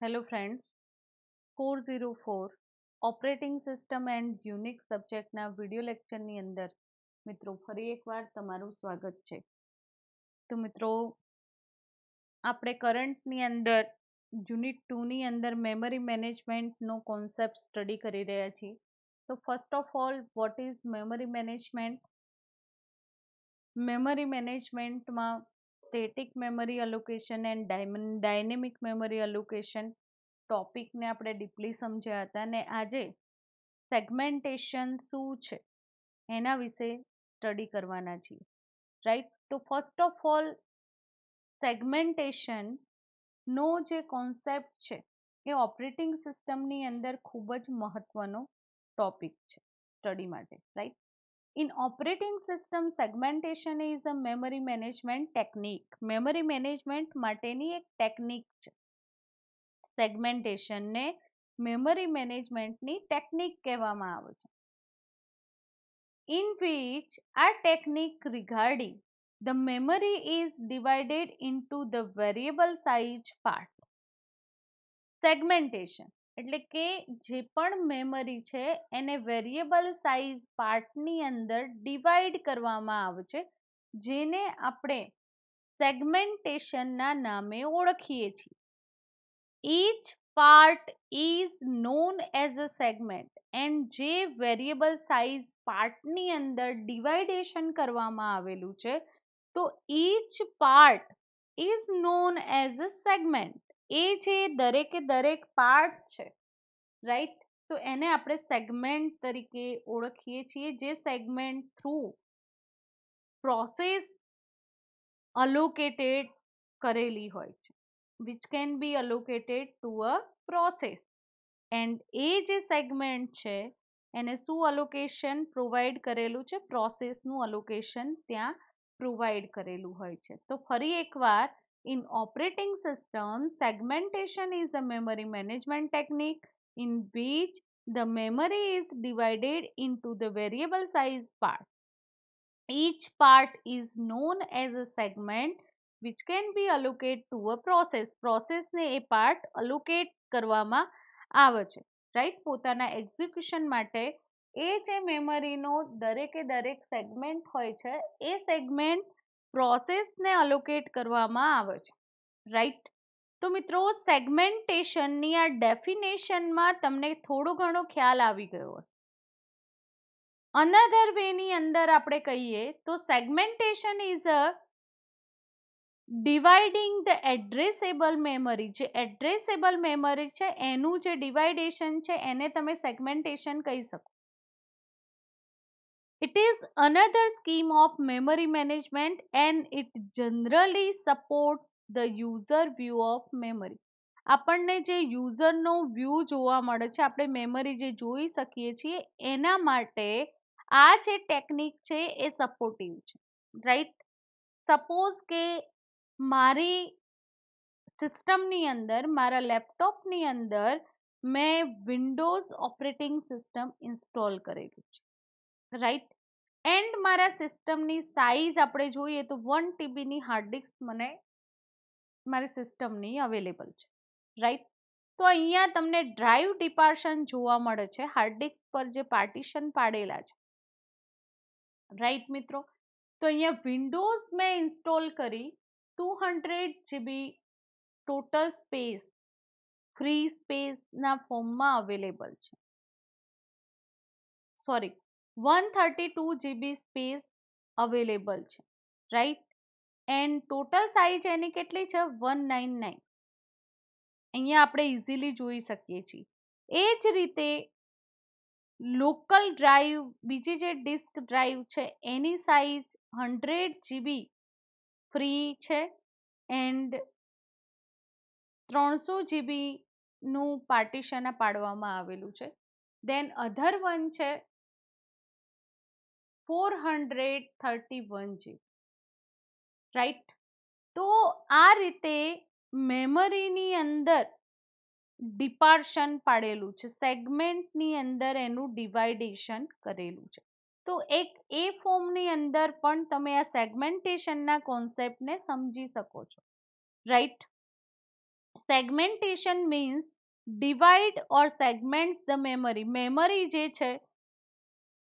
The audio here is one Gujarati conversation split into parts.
Hello friends 404 operating system and Unix સબ્જેક્ટના વિડિયો લેક્ચરની અંદર મિત્રો ફરી એકવાર તમારું સ્વાગત છે. તો મિત્રો આપણે કરંટની અંદર યુનિટ 2ની અંદર મેમરી મેનેજમેન્ટનો કોન્સેપ્ટ સ્ટડી કરી રહ્યા છીએ. તો first of all what is memory management? Memory મેનેજમેન્ટમાં static memory allocation and dynamic memory allocation ટોપિકને આપણે ડીપલી સમજ્યા હતા અને આજે સેગમેન્ટેશન શું છે એના વિશે સ્ટડી કરવાના છીએ, રાઈટ. તો ફર્સ્ટ ઓફ ઓલ સેગમેન્ટેશન નો જે કોન્સેપ્ટ છે એ ઓપરેટિંગ સિસ્ટમની અંદર ખૂબ જ મહત્વનો ટોપિક છે સ્ટડી માટે, right. In operating system, segmentation is a memory management technique. Memory management માટેની એક ટેકનિક છે. સેગમેન્ટેશનને મેમરી મેનેજમેન્ટની ટેકનિક કહેવામાં આવે છે. In which our technique regarding the memory is divided into the variable size part. Segmentation એટલે કે જે પણ મેમરી છે એને વેરિયેબલ સાઇઝ પાર્ટની અંદર ડિવાઈડ કરવામાં આવે છે, જેને આપણે સેગમેન્ટેશનના નામે ઓળખીએ છીએ. Each part is known as a segment and જે વેરિયેબલ સાઇઝ પાર્ટની અંદર ડિવાઇડેશન કરવામાં આવેલું છે તો each part is known as a segment. એ જે દરેકે દરેક પાર્ટ છે, રાઈટ, તો એને આપણે સેગમેન્ટ તરીકે ઓળખીએ છીએ, જે સેગમેન્ટ થ્રુ પ્રોસેસ અલોકેટેડ કરેલી હોય છે, which can be allocated to a process. And એ જે સેગમેન્ટ છે એને શું અલોકેશન પ્રોવાઈડ કરેલું છે? પ્રોસેસનું અલોકેશન ત્યાં પ્રોવાઈડ કરેલું હોય છે. તો ફરી એકવાર, in operating system, segmentation is a memory management technique in which the memory is divided into the variable size part. Each part is known as a segment which can be allocated to a process. પ્રોસેસને એ પાર્ટ અલોકેટ કરવામાં આવે છે, રાઈટ, પોતાના એક્ઝિક્યુશન માટે. એ જે મેમરીનો દરેકે દરેક સેગમેન્ટ હોય છે એ સેગમેન્ટ પ્રોસેસને અલોકેટ કરવામાં આવે છે, રાઈટ. તો મિત્રો સેગમેન્ટેશનની આ ડેફિનેશનમાં તમને થોડો ઘણો ખ્યાલ આવી ગયો હશે. અનધર વેની અંદર આપણે કહીએ તો segmentation is a dividing the addressable memory. જે એડ્રેસેબલ મેમરી છે એનું જે ડિવાઇડેશન છે એને તમે સેગમેન્ટેશન કહી શકો. It is another scheme of memory management and it generally supports the user view of memory. આપણને જે યુઝરનો વ્યૂ જોવા મળે છે, આપણે મેમરી જે જોઈ શકીએ છીએ એના માટે આ જે ટેકનિક છે એ સપોર્ટિવ છે, રાઈટ. સપોઝ કે મારી સિસ્ટમની અંદર, મારા લેપટોપની અંદર મેં વિન્ડોઝ ઓપરેટિંગ સિસ્ટમ ઇન્સ્ટોલ કરેલું છે, રાઈટ. એન્ડ મારા સિસ્ટમની સાઇઝ આપણે જોઈએ તો 1 TBની હાર્ડ ડિસ્ક મને મારી સિસ્ટમની અવેલેબલ છે, રાઈટ. તો અહીંયા તમને ડ્રાઈવ ડિપાર્શન જોવા મળે છે હાર્ડ ડિસ્ક પર જે પાર્ટીશન પાડેલા છે, રાઈટ મિત્રો. તો અહીંયા વિન્ડોઝ મેં ઇન્સ્ટોલ કરી 200 GB ટોટલ સ્પેસ ફ્રી સ્પેસના ફોર્મમાં અવેલેબલ છે. સોરી, 132 GB સ્પેસ અવેલેબલ છે, રાઈટ. એન્ડ ટોટલ સાઇઝ એની કેટલી છે? 199. અહીંયા આપણે ઇઝીલી જોઈ શકીએ છીએ. એ જ રીતે લોકલ ડ્રાઈવ, બીજી જે ડિસ્ક ડ્રાઈવ છે એની સાઇઝ 100 GB ફ્રી છે એન્ડ 300 GB નું પાર્ટીશન પાડવામાં આવેલું છે. દેન અધર વન છે 431 GB, રાઈટ. તો આ રીતે મેમરીની અંદર ડિપાર્શન પાડેલું છે, સેગમેન્ટની અંદર એનું ડિવાઇડેશન કરેલું છે. તો એક એ ફોર્મની અંદર પણ તમે આ સેગમેન્ટેશનના કોન્સેપ્ટને સમજી શકો છો, right. Segmentation means divide or segments the memory જે છે,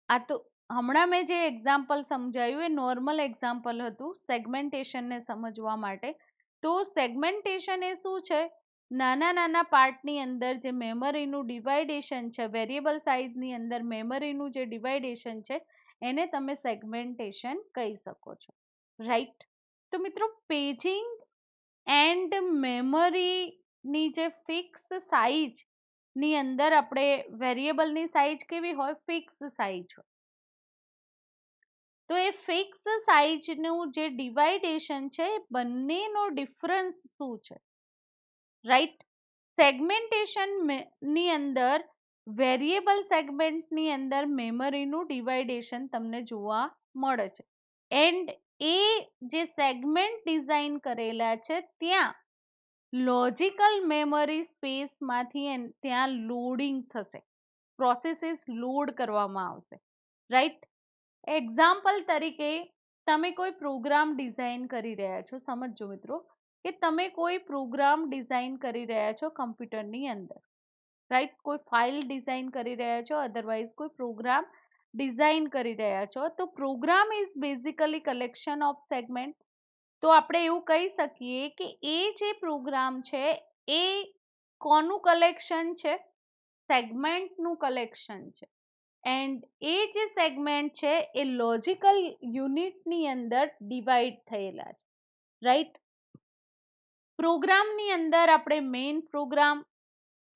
આ તો હમણાં મેં જે એક્ઝામ્પલ સમજાયું એ નોર્મલ એક્ઝામ્પલ હતું સેગમેન્ટેશનને સમજવા માટે. તો સેગમેન્ટેશન એ શું છે, નાના નાના પાર્ટની અંદર જે મેમરીનું ડિવાઇડેશન છે, વેરિયેબલ સાઇઝની અંદર મેમરીનું જે ડિવાઇડેશન છે, એને તમે સેગમેન્ટેશન કહી શકો છો, રાઈટ. તો મિત્રો, પેજિંગ એન્ડ મેમરીની જે ફિક્સ સાઇઝ ની અંદર આપણે વેરિયેબલની સાઇઝ કેવી હોય, ફિક્સ સાઇઝ હોય. તો એ ફિક્સ સાઇઝનું જે ડિવાઇડેશન છે એ બંનેનો ડિફરન્સ શું છે, રાઈટ. સેગમેન્ટેશન ની અંદર વેરિયેબલ સેગમેન્ટની અંદર મેમરીનું ડિવાઇડેશન તમને જોવા મળે છે. એન્ડ એ જે સેગમેન્ટ ડિઝાઇન કરેલા છે ત્યાં લોજિકલ મેમરી સ્પેસમાંથી ત્યાં લોડિંગ થશે, પ્રોસેસીસ લોડ કરવામાં આવશે, રાઈટ. એક્ઝામ્પલ તરીકે તમે કોઈ પ્રોગ્રામ ડિઝાઇન કરી રહ્યા છો, સમજજો મિત્રો, કે તમે કોઈ પ્રોગ્રામ ડિઝાઇન કરી રહ્યા છો કમ્પ્યુટરની અંદર, રાઈટ. કોઈ ફાઇલ ડિઝાઇન કરી રહ્યા છો, અધરવાઇઝ કોઈ પ્રોગ્રામ ડિઝાઇન કરી રહ્યા છો. તો program is basically collection of segment. તો આપણે એવું કહી શકીએ કે એ જે પ્રોગ્રામ છે એ કોનું કલેક્શન છે, સેગમેન્ટનું કલેક્શન છે. એન્ડ એ જે સેગમેન્ટ છે એ લોજિકલ યુનિટની અંદર ડિવાઈડ થયેલા છે, રાઈટ. પ્રોગ્રામની અંદર આપણે main program,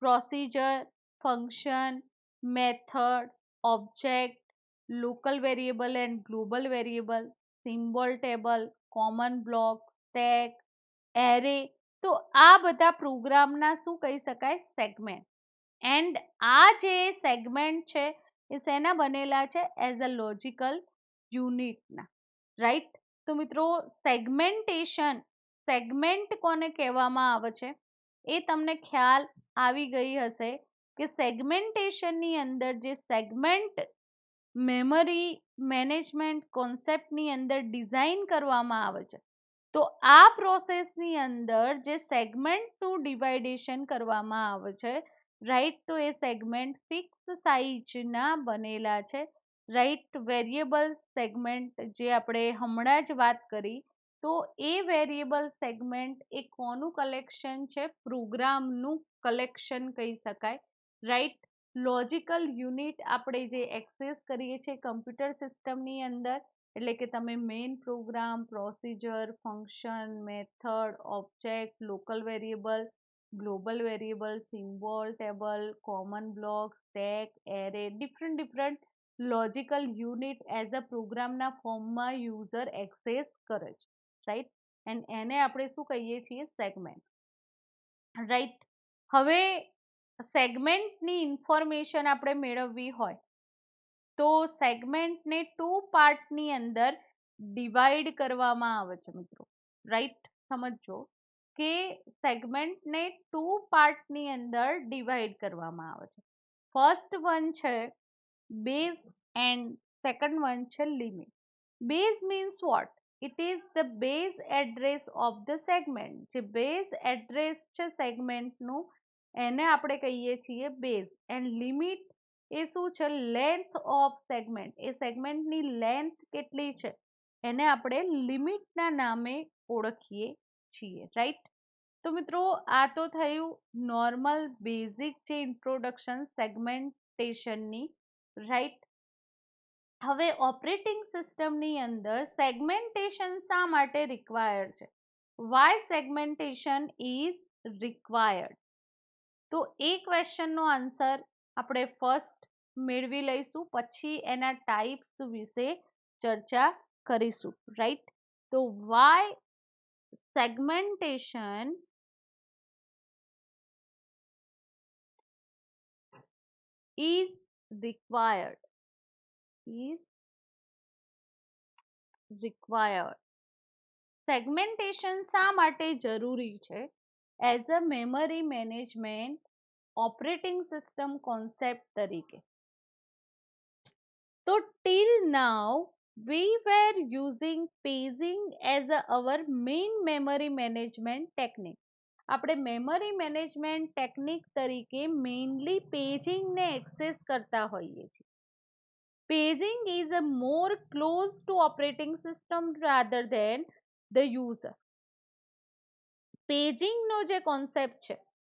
procedure, function, method, object, local variable and global variable, symbol table, common block, stack, array, તો આ બધા પ્રોગ્રામના શું કહી શકાય, સેગમેન્ટ. એન્ડ આ જે સેગમેન્ટ છે એ શેના બનેલા છે, એઝ અ લોજિકલ યુનિટના, રાઈટ. તો મિત્રો, સેગમેન્ટ કોને કહેવામાં આવે છે એ તમને ખ્યાલ આવી ગઈ હશે કે સેગમેન્ટેશનની અંદર જે સેગમેન્ટ મેમરી મેનેજમેન્ટ કોન્સેપ્ટની અંદર ડિઝાઇન કરવામાં આવે છે, તો આ પ્રોસેસની અંદર જે સેગમેન્ટનું ડિવાઇડેશન કરવામાં આવે છે, રાઈટ, તો એ સેગમેન્ટ ફિક્સ સાઇઝના બનેલા છે, રાઈટ. વેરિયેબલ સેગમેન્ટ જે આપણે હમણાં જ વાત કરી, તો એ વેરિયેબલ સેગમેન્ટ એ કોનું કલેક્શન છે, પ્રોગ્રામનું કલેક્શન કહી શકાય, રાઈટ. લોજિકલ યુનિટ આપણે જે એક્સેસ કરીએ છીએ કમ્પ્યુટર સિસ્ટમની અંદર, એટલે કે તમે main program, procedure, function, method, object, local variable, global variable, symbol table, common block, stack, array, different logical unit as a પ્રોગ્રામના ફોર્મમાં યુઝર એક્સેસ કરે છે, રાઈટ. એન્ડ એને આપણે શું કહીએ છીએ, સેગમેન્ટ, રાઈટ. હવે સેગમેન્ટની ઇન્ફોર્મેશન આપણે મેળવવી હોય તો સેગમેન્ટને ટુ પાર્ટની અંદર ડિવાઈડ કરવામાં આવે છે મિત્રો, રાઈટ. સમજો કે સેગમેન્ટને ટુ પાર્ટની અંદર ડિવાઈડ કરવામાં આવે છે. ફર્સ્ટ વન છે બેઝ એન્ડ સેકન્ડ વન છે limit. Base means what? It is the base address of the segment. જે બેઝ એડ્રેસ છે સેગમેન્ટનું એને આપણે કહીએ છીએ બેઝ. એન્ડ લિમિટ એ શું છે? Length of segment. એ સેગમેન્ટની લેન્થ કેટલી છે એને આપણે લિમિટના નામે ઓળખીએ છીએ, રાઈટ. તો મિત્રો, આ તો થયું નોર્મલ બેઝિક જે ઇન્ટ્રોડક્શન સેગમેન્ટેશનની, રાઈટ. હવે ઓપરેટિંગ સિસ્ટમની અંદર સેગમેન્ટેશન શા માટે રિક્વાયર્ડ છે? Why segmentation is required? તો એ ક્વેશ્ચનનો આન્સર આપણે ફર્સ્ટ મેળવી લઈશું, પછી એના ટાઈપ્સ વિશે ચર્ચા કરીશું, રાઈટ. તો why segmentation is required, is required. Segmentation શા માટે જરૂરી છે? As a memory management operating system concept તરીકે. તો till now we were using paging as our main memory management technique. આપણે મેમરી મેનેજમેન્ટ ટેકનિક તરીકે મેઇનલી પેજિંગને એક્સેસ કરતા હોઈએ છીએ. Paging is a more close to operating system rather than the user. પેજિંગનો જે કોન્સેપ્ટ છે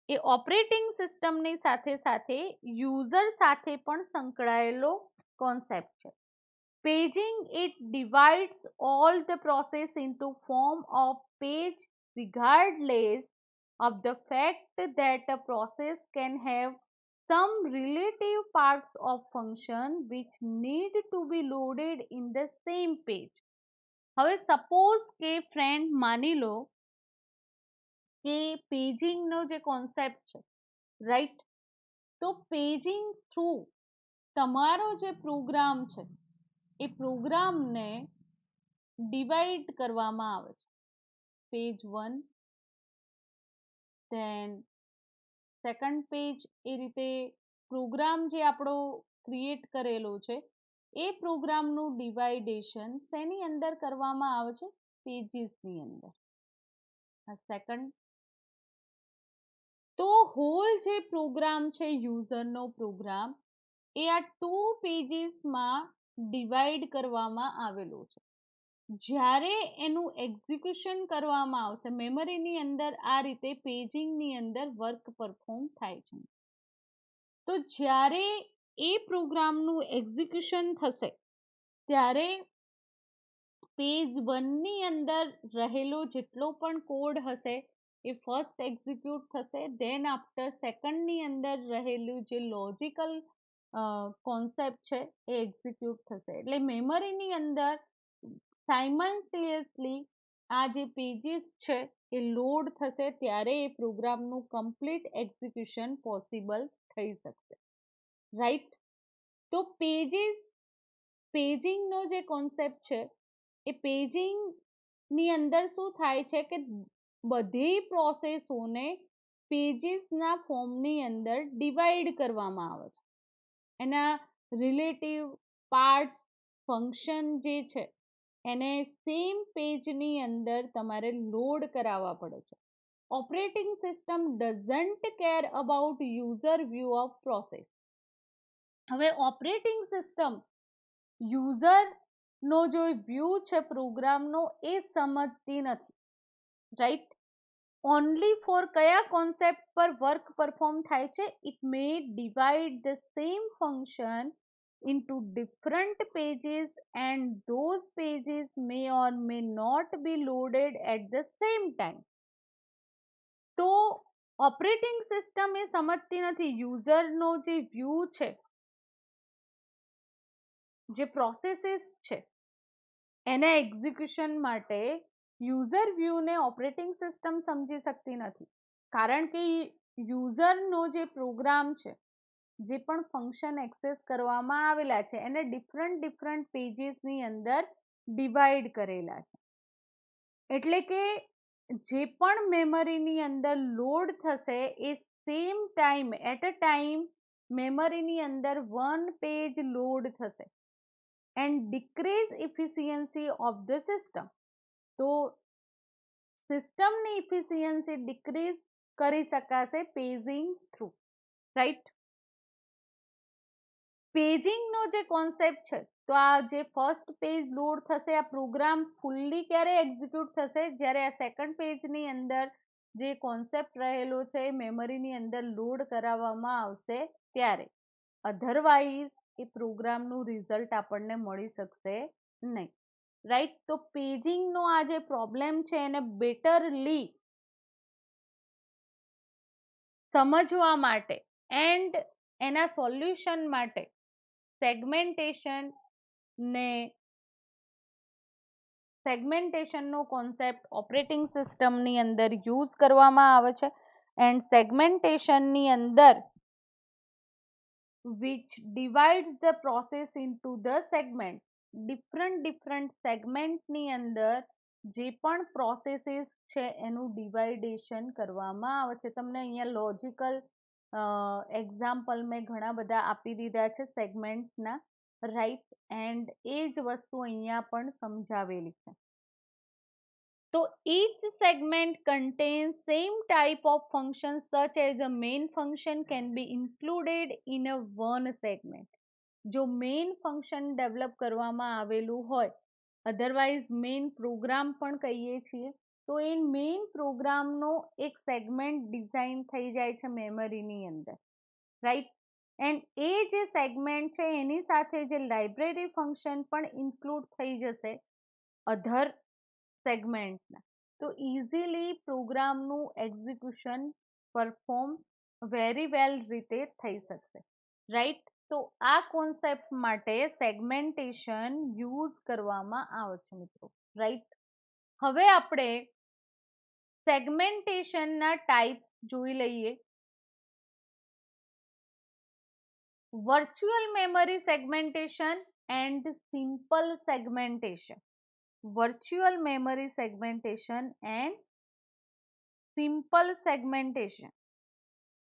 એ ઓપરેટિંગ સિસ્ટમની સાથે સાથે યુઝર સાથે પણ સંકળાયેલો કોન્સેપ્ટ છે. Paging it divides all the process into form of page regardless of the fact that a process can have some relative parts of function which need to be loaded in the same page. હવે સપોઝ કે ફ્રેન્ડ માની લો કે પેજિંગનો જે કોન્સેપ્ટ છે, રાઈટ, તો પેજિંગ થ્રુ તમારો જે પ્રોગ્રામ છે એ પ્રોગ્રામને ડિવાઈડ કરવામાં આવે છે. પેજ 1, ધેન સેકન્ડ પેજ, એ રીતે પ્રોગ્રામ જે આપણો ક્રિએટ કરેલો છે એ પ્રોગ્રામનું ડિવાઇડેશન શેની અંદર કરવામાં આવે છે? પેજીસની અંદર. આ સેકન્ડ. તો હોલ જે પ્રોગ્રામ છે યુઝરનો પ્રોગ્રામ એ આ 2 પેજીસમાં ડિવાઈડ કરવામાં આવેલો છે. જ્યારે એનું એક્ઝિક્યુશન કરવામાં આવશે મેમરીની અંદર, આ રીતે પેજિંગની અંદર વર્ક પરફોર્મ થાય છે. તો જ્યારે એ પ્રોગ્રામનું એક્ઝિક્યુશન થશે ત્યારે પેજ 1ની અંદર રહેલો જેટલો પણ કોડ હશે એ ફર્સ્ટ એક્ઝિક્યુટ થશે, ધેન આફ્ટર સેકન્ડની અંદર રહેલું જે લોજિકલ કોન્સેપ્ટ છે એ એક્ઝિક્યુટ થશે. એટલે મેમરીની અંદર સાયમલ્ટેનિયસલી આ જે પેજીસ છે એ લોડ થશે ત્યારે એ પ્રોગ્રામનું કમ્પ્લીટ એક્ઝિક્યુશન પોસિબલ થઈ શકશે, રાઈટ. તો પેજિંગનો જે કોન્સેપ્ટ છે એ પેજિંગની અંદર શું થાય છે કે બધી પ્રોસેસોને પેજીસના ફોર્મની અંદર ડિવાઈડ કરવામાં આવે છે. એના રિલેટિવ પાર્ટ્સ ફંક્શન જે છે એને સેમ પેજની અંદર તમારે લોડ કરાવવા પડે છે. Operating system doesn't care about user view of process. હવે ઓપરેટિંગ સિસ્ટમ યુઝરનો જો વ્યૂ છે પ્રોગ્રામનો એ સમજતી નથી, રાઈટ. ઓનલી ફોર કયા કોન્સેપ્ટ પર વર્ક પરફોર્મ થાય છે? It may divide the same function into different pages and those pages may or may not be loaded at the same time. તો ઓપરેટિંગ સિસ્ટમ એ સમજતી નથી યુઝરનો જે વ્યૂ છે, જે પ્રોસેસીસ છે એના એક્ઝિક્યુશન માટે યુઝર વ્યૂને ઓપરેટિંગ સિસ્ટમ સમજી શકતી નથી. કારણ કે યુઝરનો જે પ્રોગ્રામ છે, જે પણ ફંક્શન એક્સેસ કરવામાં આવેલા છે એને ડિફરન્ટ પેજીસની અંદર ડિવાઈડ કરેલા છે. એટલે કે જે પણ મેમરીની અંદર લોડ થશે એ same time at a time મેમરીની અંદર 1 પેજ લોડ થશે and decrease efficiency of the system. તો સિસ્ટમની ઇફિશિયન્સી ડિક્રીઝ કરી શકાશે પેજિંગ થ્રુ, રાઈટ. પેજિંગનો જે કોન્સેપ્ટ છે, તો આ જે ફર્સ્ટ પેજ લોડ થશે આ પ્રોગ્રામ ફૂલ્લી ક્યારે એક્ઝિક્યુટ થશે? જ્યારે આ સેકન્ડ પેજની અંદર જે કોન્સેપ્ટ રહેલો છે એ મેમરીની અંદર લોડ કરાવવામાં આવશે ત્યારે. અધરવાઇઝ એ પ્રોગ્રામનું રિઝલ્ટ આપણને મળી શકશે નહીં, રાઈટ. તો પેજિંગનો આ જે પ્રોબ્લેમ છે એને બેટરલી સમજવા માટે એન્ડ એના સોલ્યુશન માટે સેગમેન્ટેશનનો કોન્સેપ્ટ ઓપરેટિંગ સિસ્ટમની અંદર યુઝ કરવામાં આવે છે. એન્ડ સેગમેન્ટેશનની અંદર which divides the process into the segment. Different સેગમેન્ટની અંદર જે પણ પ્રોસેસીસ છે એનું ડિવાઇડેશન કરવામાં આવે છે. તમને અહીંયા લોજિકલ એક્ઝામ્પલ મેં ઘણા બધા આપી દીધા છે સેગમેન્ટના, રાઈટ. એન્ડ એ જ વસ્તુ અહીંયા પણ સમજાવેલી છે. So each segment contains same type of functions such as a main function can be included in a one segment. જો મેઇન ફંક્શન ડેવલપ કરવામાં આવેલું હોય, અધરવાઇઝ મેઇન પ્રોગ્રામ પણ કહીએ છીએ, તો એ મેઇન પ્રોગ્રામનો એક સેગમેન્ટ ડિઝાઇન થઈ જાય છે મેમરીની અંદર, રાઈટ. એન્ડ એ જે સેગમેન્ટ છે એની સાથે જે લાઇબ્રેરી ફંક્શન પણ ઇન્ક્લુડ થઈ જશે અધર સેગમેન્ટના, તો ઇઝીલી પ્રોગ્રામનું એક્ઝિક્યુશન પરફોર્મ વેરી વેલ રીતે થઈ શકશે, રાઈટ. તો આ કોન્સેપ્ટ માટે સેગમેન્ટેશન યુઝ કરવામાં આવે છે મિત્રો, રાઈટ. હવે આપણે સેગમેન્ટેશનના ટાઈપ જોઈ લઈએ. Virtual memory segmentation and simple segmentation. virtual memory segmentation and simple segmentation.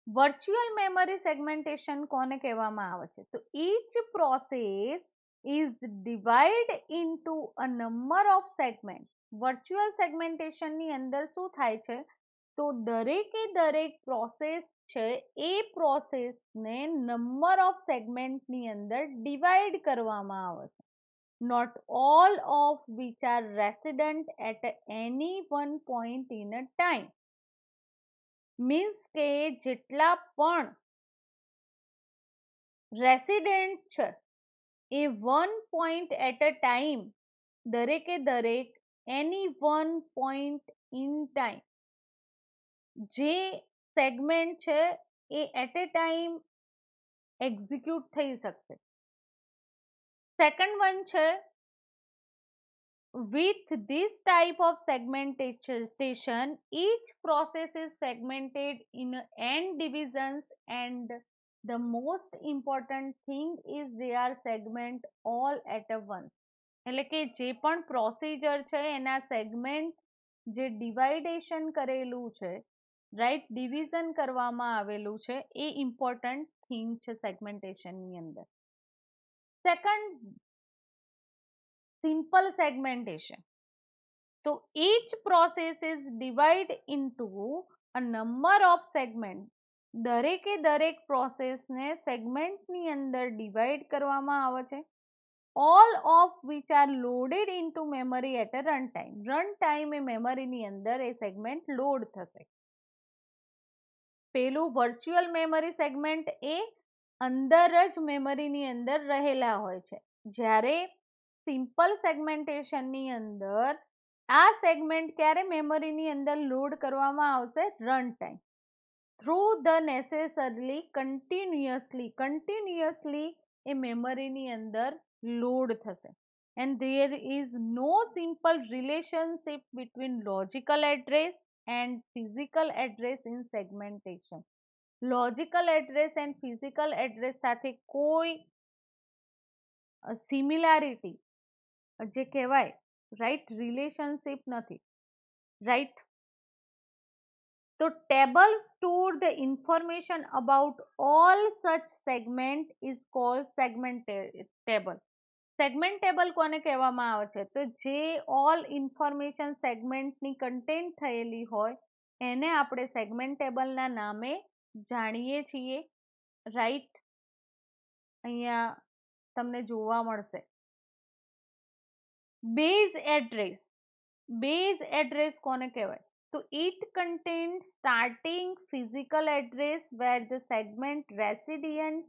Virtual memory segmentation કોને કહેવામાં આવે છે? તો each process is divided into a number of segments. Virtual સેગમેન્ટેશનની અંદર શું થાય છે? તો દરેકે દરેક પ્રોસેસ છે એ પ્રોસેસને નંબર ઓફ સેગમેન્ટની અંદર ડિવાઈડ કરવામાં આવે છે. Not all of which are resident at any one point in a time. Means કે જેટલા પણ રેસિડેન્ટ છે એ one point at a time, દરેકે દરેક એની વન પોઈન્ટ ઇન ટાઈમ જે સેગમેન્ટ છે એ એટ એ ટાઈમ એક્ઝિક્યુટ થઈ શકશે. સેકન્ડ વન છે, with this type of segmentation, each process is segmented in n divisions, and the most important thing is they are segment all at a once. એટલે કે જે પણ પ્રોસિજર છે એના સેગમેન્ટ જે ડિવાઇડેશન કરેલું છે, રાઈટ, ડિવિઝન કરવામાં આવેલું છે, એ ઇમ્પોર્ટન્ટ થિંગ છે સેગમેન્ટેશનની અંદર. Second, simple segmentation. So each process is divided into a number of segments. દરેકે દરેક પ્રોસેસને સેગમેન્ટની અંદર ડિવાઈડ કરવામાં આવે છે. all of which are loaded into memory at a run time. Run time એ મેમરીની અંદર એ સેગમેન્ટ લોડ થશે. પેલું વર્ચ્યુઅલ મેમરી સેગમેન્ટ એ અંદર જ મેમરીની અંદર રહેલા હોય છે, જ્યારે સિમ્પલ સેગમેન્ટેશનની અંદર આ સેગમેન્ટ ક્યારે મેમરીની અંદર લોડ કરવામાં આવશે? Run time, through the necessarily continuously એ મેમરીની અંદર લોડ થશે. And there is no simple relationship between logical address and physical address in segmentation. Logical address and physical address સાથે કોઈ સિમિલારિટી જે કહેવાય, રાઈટ, રિલેશનશિપ નથી, રાઈટ. તો table store the information about all such segment is called segment table. Segment table કોને કહેવામાં આવે છે? તો જે ઓલ ઇન્ફોર્મેશન સેગમેન્ટની કન્ટેન્ટ થયેલી હોય એને આપણે સેગમેન્ટ ટેબલના નામે જાણીએ છીએ, રાઈટ. અહીંયા તમને જોવા મળશે. Base address. બેઝ એડ્રેસ કોને કહેવાય? તો it contains starting physical address where the segment resident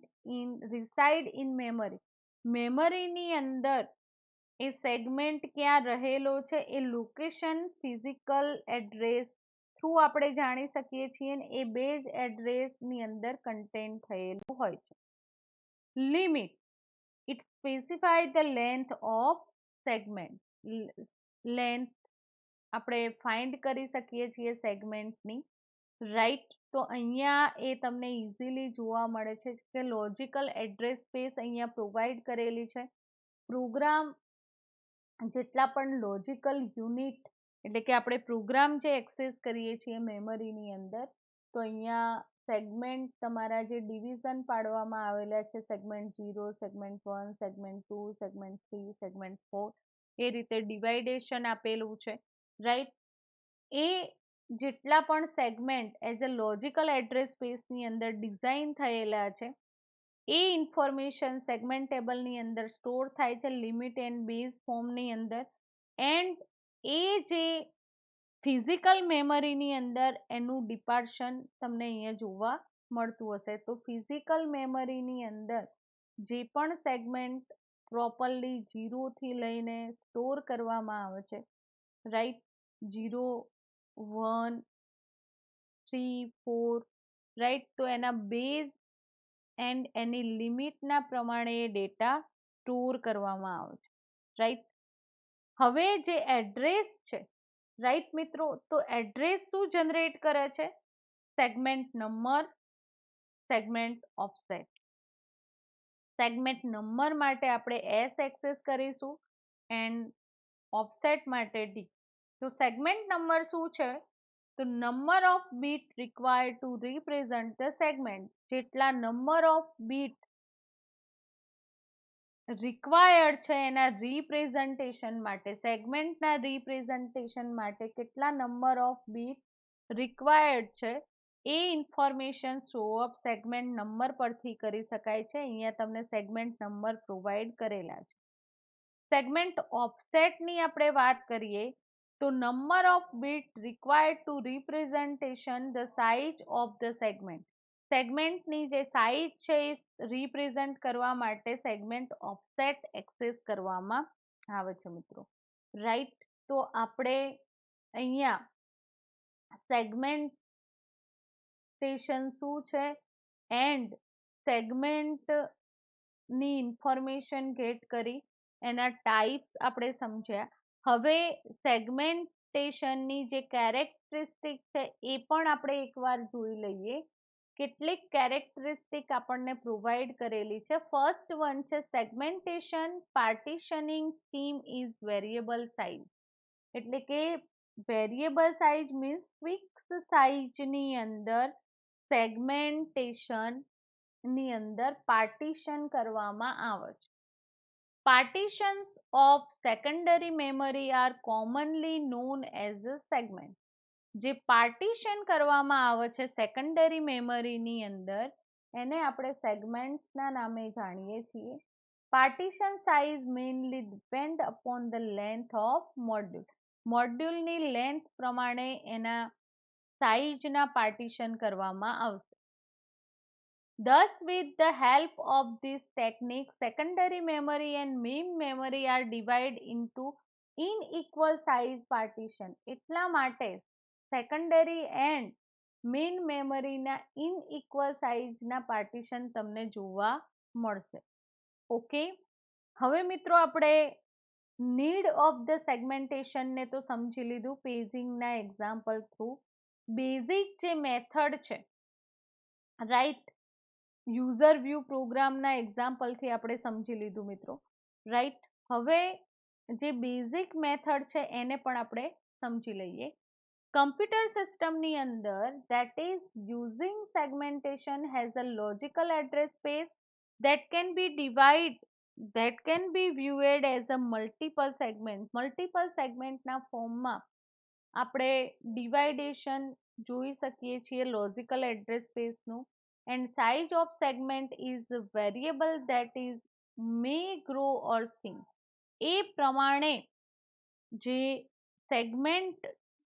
reside in memory. મેમરીની અંદર એ સેગમેન્ટ ક્યાં રહેલો છે એ લોકેશન ફિઝિકલ એડ્રેસ થ્રુ આપણે જાણી શકીએ છીએ, ને એ બેઝ એડ્રેસની અંદર કન્ટેન્ટ થયેલું હોય છે. Limit, it specify the length of segment. Length આપણે ફાઇન્ડ કરી શકીએ છીએ સેગમેન્ટની, રાઈટ. તો અહીંયા એ તમને ઇઝીલી જોવા મળે છે કે લોજિકલ એડ્રેસ સ્પેસ અહીંયા પ્રોવાઈડ કરેલી છે. પ્રોગ્રામ જેટલા પણ લોજિકલ યુનિટ એટલે કે આપણે પ્રોગ્રામ જે એક્સેસ કરીએ છીએ મેમરીની અંદર, તો અહીંયા સેગમેન્ટ તમારા જે ડિવિઝન પાડવામાં આવેલા છે, segment 0, segment 1, segment 2, segment 3, segment 4, એ રીતે ડિવાઇડેશન આપેલું છે, રાઈટ. એ જેટલા પણ segment as a logical address સ્પેસની અંદર ડિઝાઇન થયેલા છે એ ઇન્ફોર્મેશન સેગમેન્ટ ટેબલની અંદર સ્ટોર થાય છે લિમિટ એન્ડ બેઝ ફોર્મની અંદર. એન્ડ એ જે ફિઝિકલ મેમરીની અંદર એનું ડિપાર્શન તમને અહીંયા જોવા મળતું હશે. તો ફિઝિકલ મેમરીની અંદર જે પણ સેગમેન્ટ પ્રોપરલી 0 થી લઈને સ્ટોર કરવામાં આવે છે, રાઈટ, 0, 1, 3, 4, રાઈટ, તો એના બેઝ એન્ડ એની લિમિટના પ્રમાણે એ ડેટા સ્ટોર કરવામાં આવે છે, રાઈટ. હવે જે એડ્રેસ છે, રાઈટ મિત્રો, તો એડ્રેસ શું જનરેટ કરે છે? Segment number, segment offset. Segment number માટે આપણે એસ એક્સેસ કરીશું એન્ડ ઓફસેટ માટે ડી. તો સેગમેન્ટ નંબર શું છે? તો number of bit required to represent the segment. જેટલા નંબર ઓફ બીટ રિક્વાયર્ડ છે એના રિપ્રેઝન્ટેશન માટે, સેગમેન્ટના રિપ્રેઝન્ટેશન માટે કેટલા નંબર ઓફ બીટ રિક્વાયર્ડ છે એ information show up segment number પરથી કરી શકાય છે. અહીંયા તમને સેગમેન્ટ નંબર પ્રોવાઈડ કરેલા છે. સેગમેન્ટ ઓફસેટની આપણે વાત કરીએ તો number of bit required to representation the size of the segment. સેગમેન્ટની જે સાઇઝ છે એ રિપ્રેઝન્ટ કરવા માટે સેગમેન્ટ ઓફસેટ એક્સેસ કરવામાં આવે છે મિત્રો, રાઈટ. તો આપણે અહીંયા સેગમેન્ટેશન શું છે એન્ડ સેગમેન્ટની ઇન્ફોર્મેશન ગેટ કરી, એના ટાઈપ્સ આપણે સમજ્યા. હવે સેગમેન્ટેશનની જે કેરેક્ટરિસ્ટિક છે એ પણ આપણે એકવાર જોઈ લઈએ. કેટલીક કેરેક્ટરિસ્ટિક આપણને પ્રોવાઈડ કરેલી છે. ફર્સ્ટ વન છે segmentation partitioning scheme is variable size. એટલે કે વેરિયેબલ સાઇઝ મીન્સ ફિક્સ સાઇઝની અંદર સેગમેન્ટેશન ની અંદર પાર્ટીશન કરવામાં આવે છે. Partitions of secondary memory are commonly known as a segment. જે પાર્ટીશન કરવામાં આવે છે સેકન્ડરી મેમરીની અંદર એને આપણે સેગમેન્ટ્સના નામે જાણીએ છીએ. Partition size mainly depend upon the length of module. મોડ્યુલની લેન્થ પ્રમાણે એના સાઇઝના પાર્ટીશન કરવામાં આવશે. Thus, with the help of this technique, secondary memory and main memory are divided into unequal size partition. એટલા માટે સેકન્ડરી એન્ડ મેઇન મેમરીના ઇનઇક્વલ સાઇઝના પાર્ટીશન તમને જોવા મળશે. ઓકે, હવે મિત્રો આપણે નીડ ઓફ ધ સેગમેન્ટેશનને તો સમજી લીધું પેજિંગના એક્ઝામ્પલ થ્રુ. બેઝિક જે મેથડ છે, રાઈટ, યુઝર વ્યૂ પ્રોગ્રામના એક્ઝામ્પલથી આપણે સમજી લીધું મિત્રો, રાઈટ. હવે જે બેઝિક મેથડ છે એને પણ આપણે સમજી લઈએ. કમ્પ્યુટર સિસ્ટમની અંદર that is using segmentation has a logical address space that can be viewed as a multiple segment. Multiple સેગમેન્ટના ફોર્મમાં આપણે ડિવાઇડેશન જોઈ શકીએ છીએ લોજિકલ એડ્રેસ સ્પેસનું. and size of segment is a variable that is may grow or shrink. એ પ્રમાણે જે સેગમેન્ટ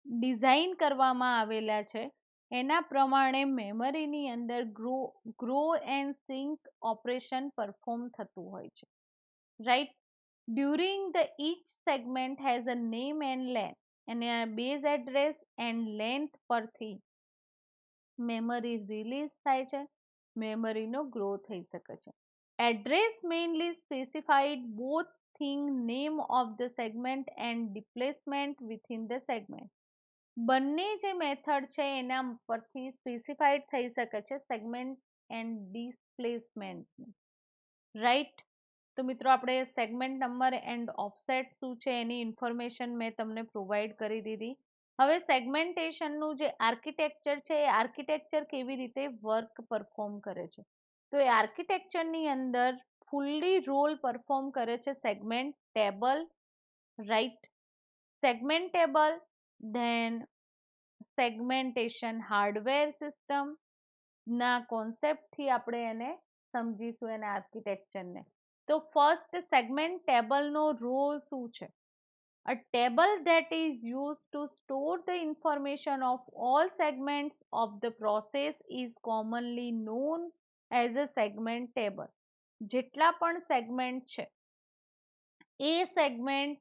ડિઝાઇન કરવામાં આવેલા છે એના પ્રમાણે મેમરીની અંદર grow and shrink operation perform થતું હોય છે, right. During the each segment has a name and length. અને આ બેઝ એડ્રેસ એન્ડ લેન્થ પરથી મેમરી રિલીઝ થાય છે, મેમરીનો ગ્રો થઈ શકે છે. Address mainly specified both thing name of the segment and displacement within the segment. બંને જે મેથડ છે એના પરથી સ્પેસિફાઈડ થઈ શકે છે સેગમેન્ટ એન્ડ ડિસ્પ્લેસમેન્ટ, રાઈટ. તો મિત્રો આપણે સેગમેન્ટ નંબર એન્ડ ઓફસેટ શું છે એની ઇન્ફોર્મેશન મેં તમને પ્રોવાઈડ કરી દીધી. હવે સેગમેન્ટેશનનું જે આર્કિટેક્ચર છે એ આર્કિટેક્ચર કેવી રીતે વર્ક પરફોર્મ કરે છે, તો એ આર્કિટેક્ચરની અંદર ફૂલ્લી રોલ પરફોર્મ કરે છે segment table, right. Segment table, then segmentation hardware system ના કોન્સેપ્ટથી આપણે એને સમજીશું એના આર્કિટેક્ચરને. તો ફર્સ્ટ સેગમેન્ટ ટેબલનો રોલ શું છે? A table that is used to store the information of all segments of the process is commonly known as a segment table. જેટલા પણ સેગમેન્ટ છે એ સેગમેન્ટ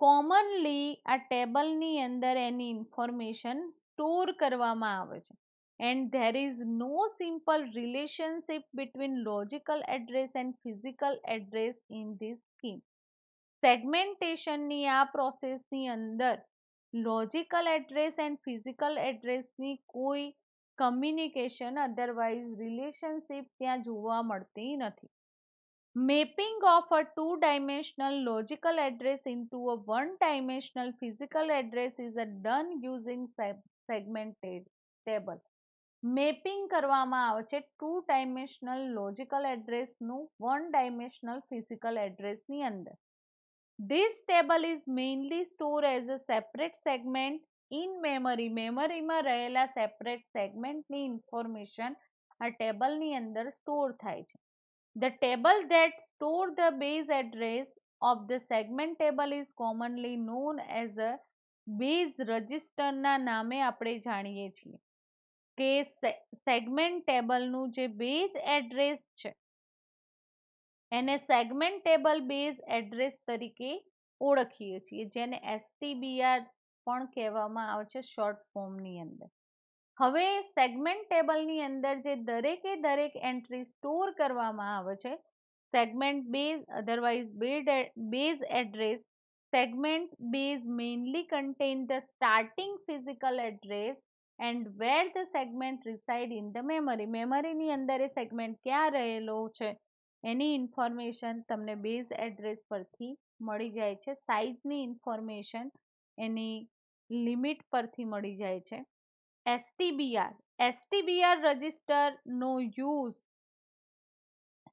કોમનલી આ ટેબલની અંદર એની ઇન્ફોર્મેશન સ્ટોર કરવામાં આવે છે. And there is no simple relationship between logical address and physical address in this scheme. સેગમેન્ટેશનની આ પ્રોસેસની અંદર લોજિકલ એડ્રેસ એન્ડ ફિઝિકલ એડ્રેસની કોઈ કમ્યુનિકેશન અધરવાઇઝ રિલેશનશિપ ત્યાં જોવા મળતી નથી. Mapping of a two-dimensional logical address into a one-dimensional physical address is done using segment table. Mapping કરવામાં આવે છે ટુ ડાયમેન્શનલ લોજિકલ એડ્રેસનું વન ડાયમેન્શનલ ફિઝિકલ એડ્રેસની અંદર. This table is mainly stored as a separate segment in memory. મેમરીમાં રહેલા સેપરેટ સેગમેન્ટની ઇન્ફોર્મેશન આ ટેબલની અંદર સ્ટોર થાય છે. The table that store the base address of the segment table is commonly known as a base register ના નામે આપણે જાણીએ છીએ કે સેગમેન્ટ ટેબલનું જે બેઝ એડ્રેસ છે એને સેગમેન્ટ ટેબલ બેઝ એડ્રેસ તરીકે ઓળખીએ છીએ, જેને STBR પણ કહેવામાં આવે છે શોર્ટ ફોર્મની અંદર. હવે સેગમેન્ટ ટેબલની અંદર જે દરેકે દરેક એન્ટ્રી સ્ટોર કરવામાં આવે છે segment base otherwise base address. Segment base mainly contain the starting physical address and where the segment reside in the memory. મેમરીની અંદર એ સેગમેન્ટ ક્યાં રહેલો છે એની ઇન્ફોર્મેશન તમને બેઝ એડ્રેસ પરથી મળી જાય છે. સાઇઝની ઇન્ફોર્મેશન એની લિમિટ પરથી મળી જાય છે. STBR રજિસ્ટરનો યુઝ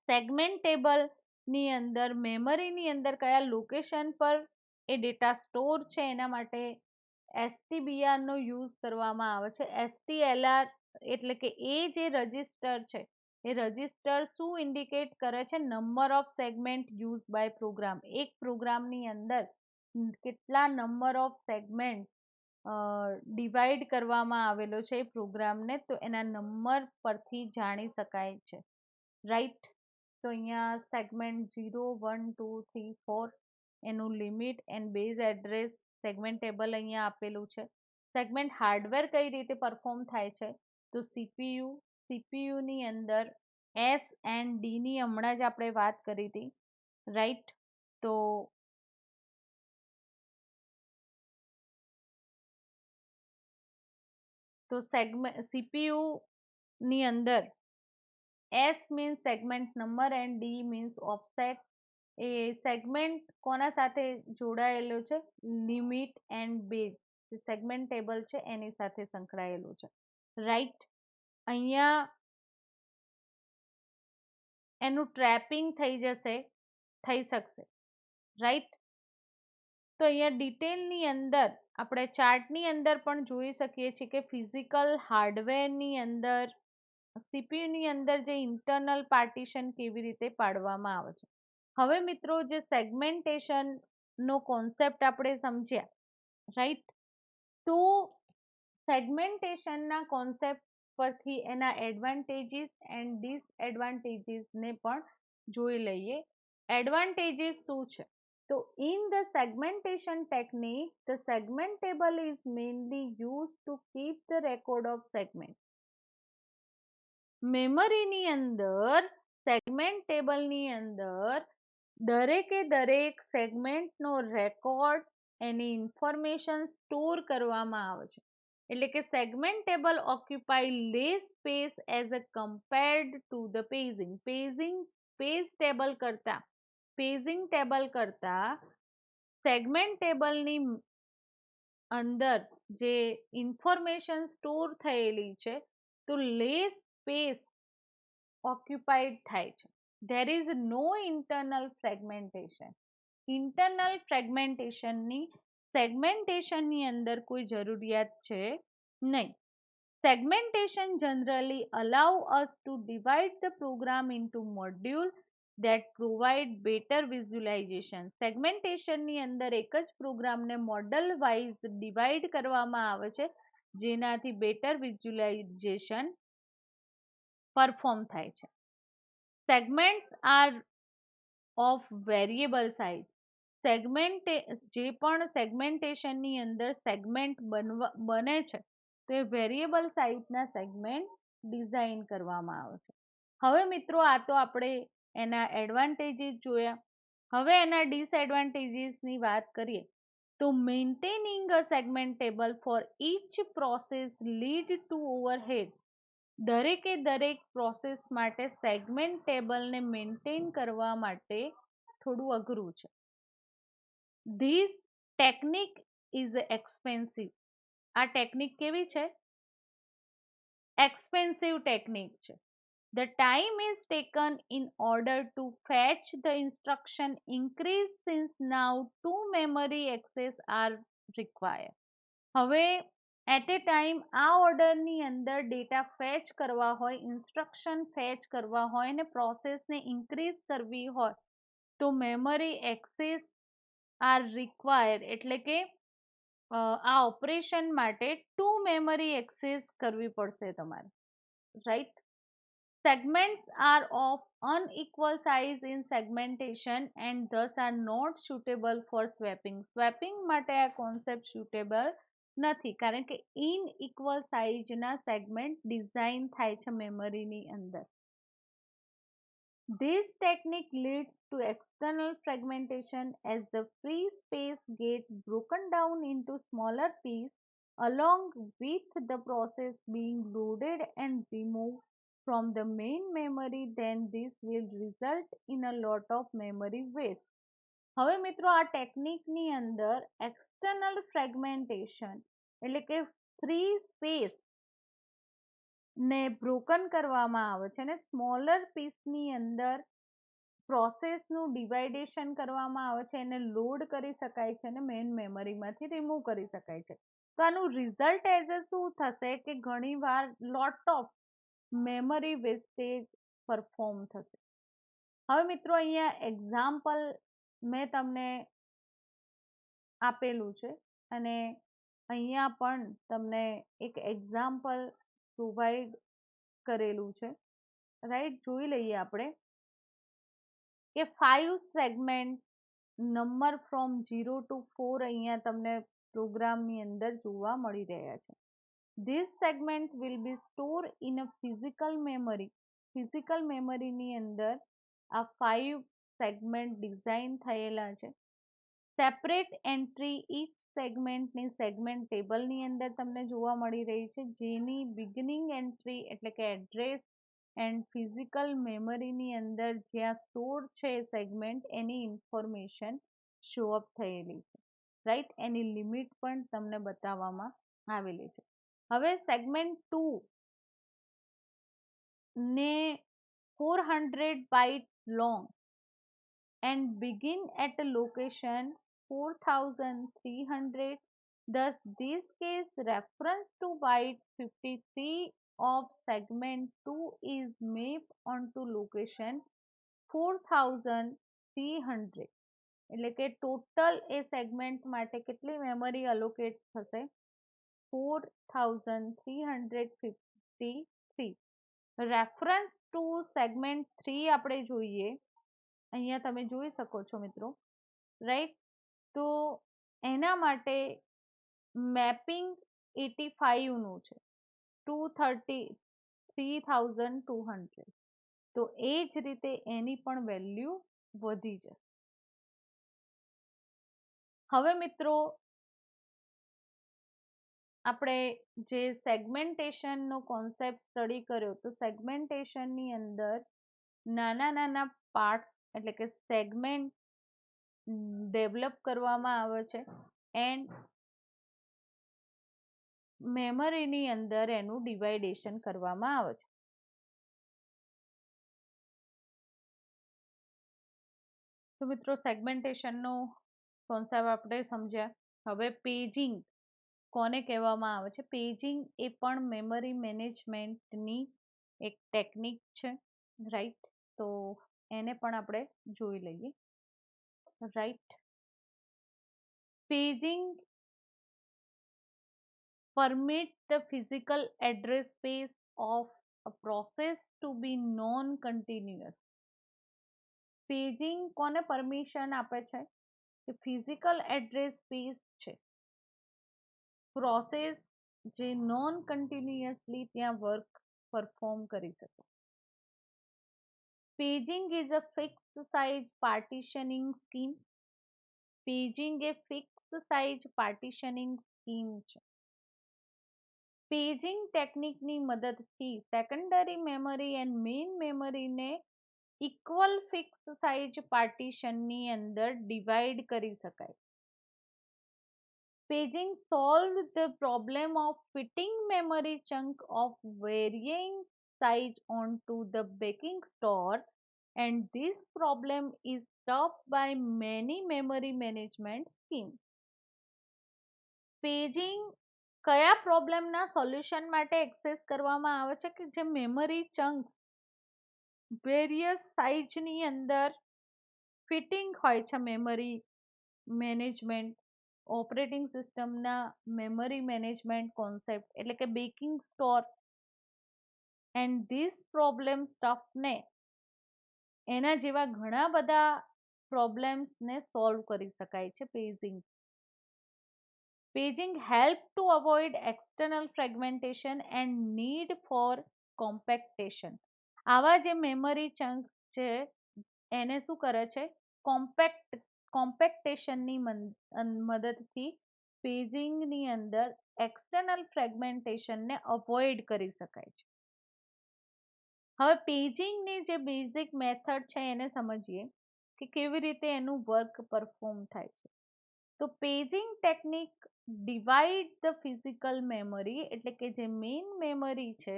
સેગમેન્ટ ટેબલની અંદર મેમરીની અંદર કયા લોકેશન પર એ ડેટા સ્ટોર છે એના માટે STBRનો યુઝ કરવામાં આવે છે. STLR એટલે કે એ જે રજિસ્ટર છે એ રજિસ્ટર શું ઇન્ડિકેટ કરે છે? Number of segment use by program. એક પ્રોગ્રામની અંદર કેટલા નંબર ઓફ સેગમેન્ટ ડિવાઈડ કરવામાં આવેલો છે એ પ્રોગ્રામને, તો એના નંબર પરથી જાણી શકાય છે. રાઈટ. તો અહીંયા સેગમેન્ટ 0 1 2 3 4 એનું limit and base address segment table અહીંયા આપેલું છે. સેગમેન્ટ હાર્ડવેર કઈ રીતે પરફોર્મ થાય છે? તો સીપીયુની અંદર એસ એન્ડ ડીની હમણાં જ આપણે વાત કરી હતી. રાઈટ. તો સીપીયુની અંદર S means segment number and D means offset. A segment કોના સાથે જોડાયેલો છે? Limit and base segment table છે એની સાથે સંકળાયેલું છે. રાઈટ. અહીંયા એનું ટ્રેપિંગ થઈ શકશે. રાઈટ. તો અહીંયા ડિટેલની અંદર આપણે ચાર્ટની અંદર પણ જોઈ શકીએ છીએ કે ફિઝિકલ હાર્ડવેરની અંદર સીપીયુની અંદર જે ઇન્ટરનલ પાર્ટીશન કેવી રીતે પાડવામાં આવે છે. હવે મિત્રો જે સેગમેન્ટેશનનો કોન્સેપ્ટ આપણે સમજ્યા. રાઈટ. તો સેગમેન્ટેશનના કોન્સેપ્ટ પરથી એના એડવાન્ટેજીસ એન્ડ ડિસએડવાન્ટેજીસને પણ જોઈ લઈએ. એડવાન્ટેજીસ શું છે? તો in the segmentation technique the segment table is mainly use to keep the record of segment. મેમરીની અંદર સેગમેન્ટ ટેબલની અંદર દરેકે દરેક સેગમેન્ટનો રેકોર્ડ એની ઇન્ફોર્મેશન સ્ટોર કરવામાં આવે છે. એટલે કે segment table occupy less space as a compared to the paging table કરતા સેગમેન્ટ ટેબલની અંદર જે ઇન્ફોર્મેશન સ્ટોર થયેલી છે તો લેસ સ્પેસ ઓક્યુપાઈડ થાય છે. There is no internal fragmentation. Internal ફ્રેગમેન્ટેશનની સેગમેન્ટેશનની અંદર કોઈ જરૂરિયાત છે નહીં. Segmentation generally allow us to divide the program into module that provide better visualization. Segmentation ની અંદર એક જ પ્રોગ્રામને મોડલ વાઇઝ ડિવાઈડ કરવામાં આવે છે જેનાથી બેટર વિઝ્યુલાઇઝેશન પરફોર્મ થાય છે. Segments are of variable size. Segment જે પણ સેગમેન્ટેશનની અંદર સેગમેન્ટ બને છે તો એ વેરિયેબલ સાઇઝના સેગમેન્ટ ડિઝાઇન કરવામાં આવે છે. હવે મિત્રો આ તો આપણે એના એડવાન્ટેજીસ જોયા. હવે એના ડિસએડવાન્ટેજીસની વાત કરીએ તો maintaining a segment table for each process lead to overhead. દરેકે દરેક પ્રોસેસ માટે સેગમેન્ટ ટેબલને મેન્ટેન કરવા માટે થોડું અઘરું છે. This technique is expensive. આ ટેકનિક કેવી છે? એક્સપેન્સિવ ટેકનિક છે. The time is taken in order to fetch the instruction increase since now two memory access are required. હવે એટ એ ટાઈમ આ ઓર્ડરની અંદર ડેટા ફેચ કરવા હોય, ઇન્સ્ટ્રક્શન ફેચ કરવા હોય અને પ્રોસેસને ઇન્ક્રીઝ કરવી હોય તો મેમરી એક્સેસ આર રિક્વાયર્ડ, એટલે કે આ ઓપરેશન માટે 2 મેમરી એક્સેસ કરવી પડશે તમારે, right. Segments are of unequal size in segmentation and thus are not suitable for swapping. Swapping માટે આ કોન્સેપ્ટ suitable નથી કારણ કે ઇનઇક્વલ સાઇઝના સેગમેન્ટ ડિઝાઇન થાય છે મેમરીની અંદર. This technique leads to external fragmentation as the free space gets broken down into smaller pieces along with the process being loaded and removed from the main memory. Then this will result in a lot of memory waste. હવે મિત્રો આ ટેકનિકની અંદર એક્સટર્નલ ફ્રેગમેન્ટેશન એટલે કે ફ્રી સ્પેસ ને બ્રોકન કરવામાં આવે છે અને સ્મોલર પીસની અંદર પ્રોસેસનું ડિવાઇડેશન કરવામાં આવે છે, એને લોડ કરી શકાય છે અને મેઇન મેમરીમાંથી રિમૂવ કરી શકાય છે. તો આનું રિઝલ્ટ એઝ અ શું થશે કે ઘણીવાર lot of memory wastage perform થશે. હવે મિત્રો અહીંયા એક્ઝામ્પલ મેં તમને આપેલું છે અને અહીંયા પણ તમને એક એક્ઝામ્પલ પ્રોવાઈડ કરેલું છે, રાઈટ. જોઈ લઈએ આપણે કે 5 સેગમેન્ટ નંબર ફ્રોમ 0 to 4 અહીંયા તમને પ્રોગ્રામની અંદર જોવા મળી રહ્યા છે. This segment will be store in a physical memory. Physical મેમરીની અંદર આ 5 સેગમેન્ટ ડિઝાઇન થયેલા છે. સેપરેટ એન્ટ્રી ઈચ સેગમેન્ટની સેગમેન્ટ ટેબલની અંદર તમને જોવા મળી રહી છે જેની બિગિનિંગ એન્ટ્રી એટલે કે એડ્રેસ એન્ડ ફિઝિકલ મેમરીની અંદર જ્યાં સ્ટોર છે સેગમેન્ટ એની ઇન્ફોર્મેશન શો અપ થયેલી છે, રાઈટ. એની લિમિટ પણ તમને બતાવવામાં આવેલી છે. હવે સેગમેન્ટ 2 ને 400 byte long and begin at a location 4300. Thus, this case reference to byte 53 of segment 2 is mapped onto location 4300. એટલે કે ટોટલ એ સેગમેન્ટ માટે કેટલી મેમરી અલોકેટ થશે? 4353. રેફરન્સ ટુ સેગમેન્ટ 3 આપણે જોઈએ, અહીંયા તમે જોઈ શકો છો મિત્રો, રાઈટ. તો એના માટે મેપિંગ 85નું છે, 3200. તો એ જ રીતે એની પણ વેલ્યુ વધી જશે. હવે મિત્રો આપણે જે સેગમેન્ટેશનનો કોન્સેપ્ટ સ્ટડી કર્યો તો સેગમેન્ટેશનની અંદર નાના નાના પાર્ટ્સ એટલે કે સેગમેન્ટ ડેવલપ કરવામાં આવે છે એન્ડ મેમરીની અંદર એનું ડિવાઇડેશન કરવામાં આવે છે. તો મિત્રો સેગમેન્ટેશનનો કોન્સેપ્ટ આપણે સમજ્યા. હવે પેજિંગ કોને કહેવામાં આવે છે? પેજિંગ એ પણ મેમરી મેનેજમેન્ટની એક ટેકનિક છે, રાઈટ? તો એને પણ આપણે જોઈ લઈએ, right? Paging permit the physical address space of a process to be non-continuous. Paging કોને પરમિશન આપે છે? કે ફિઝિકલ એડ્રેસ સ્પેસ છે, પ્રોસેસ જે નોન કન્ટિન્યુઅસલી ત્યાં વર્ક પરફોર્મ કરી શકે. Paging is a fix size partitioning scheme. Paging A fix size partitioning scheme છે. પેજિંગ ટેકનિકની મદદથી સેકન્ડરી મેમરી એન્ડ મેઇન મેમરીને ઇક્વલ ફિક્સ સાઇઝ પાર્ટીશનની અંદર ડિવાઈડ કરી શકાય. Paging solved the problem of fitting memory chunk of varying size onto the backing store, and this problem is solved by many memory management schemes. Paging કયા પ્રોબ્લેમના સોલ્યુશન માટે એક્સેસ કરવામાં આવે છે? કે જે મેમરી ચંક્સ વેરિયસ સાઇઝની અંદર ફિટિંગ હોય છે મેમરી મેનેજમેન્ટ ઓપરેટિંગ સિસ્ટમના મેમરી મેનેજમેન્ટ કોન્સેપ્ટ એટલે કે backing store and this problem સ્ટફને એના જેવા ઘણા બધા પ્રોબ્લેમ્સને સોલ્વ કરી શકાય છે paging. Paging help to avoid external fragmentation and need for compactation. આવા જે મેમરી ચંક છે એને શું કરે છે? કોમ્પેક્ટેશનની મદદથી પેજિંગની અંદર એક્સટર્નલ ફ્રેગમેન્ટેશનને અવોઇડ કરી શકાય છે. હવે પેજિંગની જે બેઝિક મેથડ છે એને સમજીએ કે કેવી રીતે એનું વર્ક પરફોર્મ થાય છે. તો paging technique divide the physical memory એટલે કે જે મેઇન મેમરી છે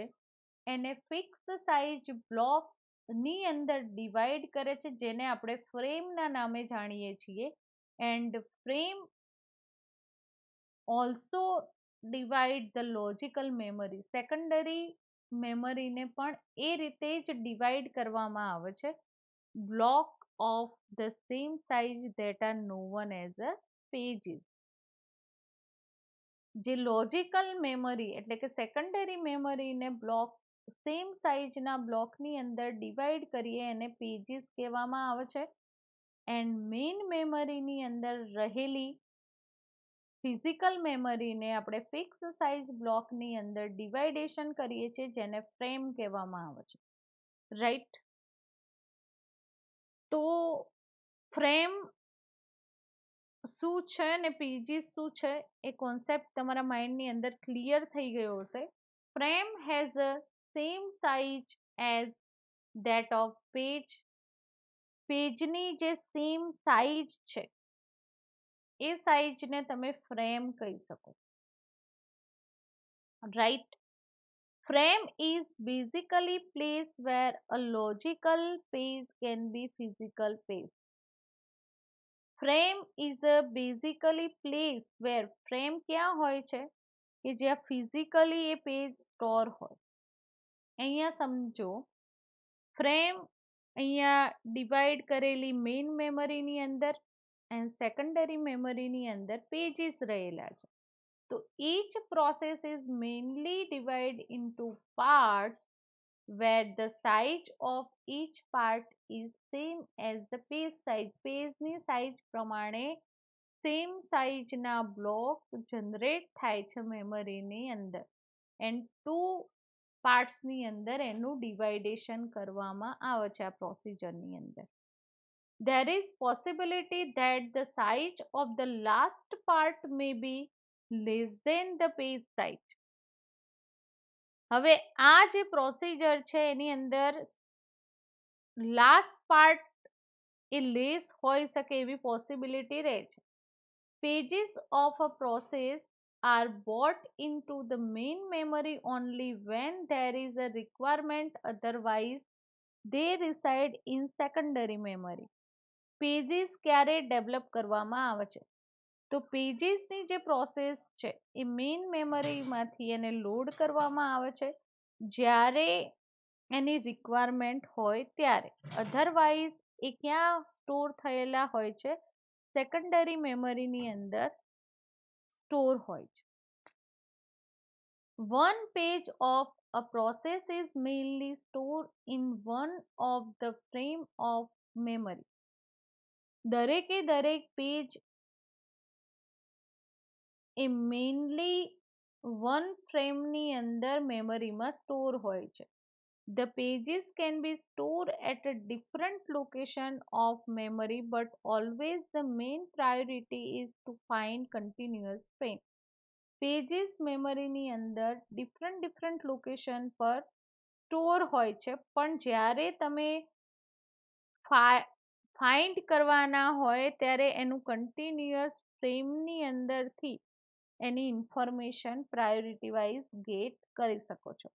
એને ફિક્સ સાઇઝ બ્લોકની અંદર ડિવાઈડ કરે છે જેને આપણે ફ્રેમના નામે જાણીએ છીએ. And frame also divide the logical memory. Secondary મેમરીને પણ એ રીતે જ ડિવાઈડ કરવામાં આવે છે. Block of the same size that are known as a pages. જે લોજિકલ મેમરી એટલે કે સેકન્ડરી મેમરીને બ્લોક સેમ સાઇઝના બ્લોકની અંદર ડિવાઈડ કરીએ એને પેજીસ કહેવામાં આવે છે. એન્ડ મેઇન મેમરીની અંદર રહેલી ફિઝિકલ મેમરીને આપણે ફિક્સ સાઇઝ બ્લોકની અંદર ડિવાઇડેશન કરીએ છીએ જેને ફ્રેમ કહેવામાં આવે છે, રાઈટ? તો ફ્રેમ શું છે ને પેજીસ શું છે એ કોન્સેપ્ટ તમારા માઇન્ડની અંદર ક્લિયર થઈ ગયો હશે. Frame has a same size as that of page. પેજની જે સેમ સાઇઝ છે એ સાઇઝને તમે ફ્રેમ કહી શકો, right? Frame is basically place where a logical page can be physical page. Frame is a basically place where frame ક્યાં હોય છે? કે જ્યાં ફિઝિકલી એ પેજ સ્ટોર હોય. અહીંયા સમજો ફ્રેમ અહીંયા ડિવાઈડ કરેલી મેઇન મેમરીની અંદર એન્ડ સેકન્ડરી મેમરીની અંદર પેજીસ રહેલા છે. So each process is mainly divided into parts where the size of each part is same as the page size. પેજની સાઇઝ પ્રમાણે સેમ સાઇઝના બ્લોક જનરેટ થાય છે મેમરીની અંદર એન્ડ ટુ પાર્ટ્સની અંદર એનું ડિવાઇડેશન કરવામાં આવે છે આ પ્રોસિજરની અંદર. There is possibility that the size of the last part may be less than the page size. હવે આ જે પ્રોસિજર છે એની અંદર લાસ્ટ પાર્ટ એ લેસ હોઈ શકે એવી પોસિબિલિટી રહે છે. Pages of a process are brought into the main memory only when there is a requirement, otherwise they reside in secondary memory. Pages ક્યારે ડેવલપ કરવામાં આવે છે? તો પેજીસની જે પ્રોસેસ છે એ મેઇન મેમરીમાંથી એને લોડ કરવામાં આવે છે જ્યારે એની રિક્વાયરમેન્ટ હોય ત્યારે. અધરવાઇઝ એ ક્યાં સ્ટોર થયેલા હોય છે? સેકન્ડરી મેમરીની અંદર સ્ટોર હોય છે. One page of a process is mainly stored in one of the frame of memory. દરેકે દરેક પેજ એ મેઇનલી વન ફ્રેમની અંદર મેમરીમાં સ્ટોર હોય છે. The pages can be stored at a different location of memory, but always the main priority is to find continuous frame. Pages મેમરીની અંદર ડિફરન્ટ લોકેશન પર સ્ટોર હોય છે, પણ જ્યારે તમે ફાઇન્ડ કરવાના હોય ત્યારે એનું કન્ટિન્યુઅસ ફ્રેમની અંદરથી એની ઇન્ફોર્મેશન પ્રાયોરિટી વાઇઝ ગેટ કરી શકો છો.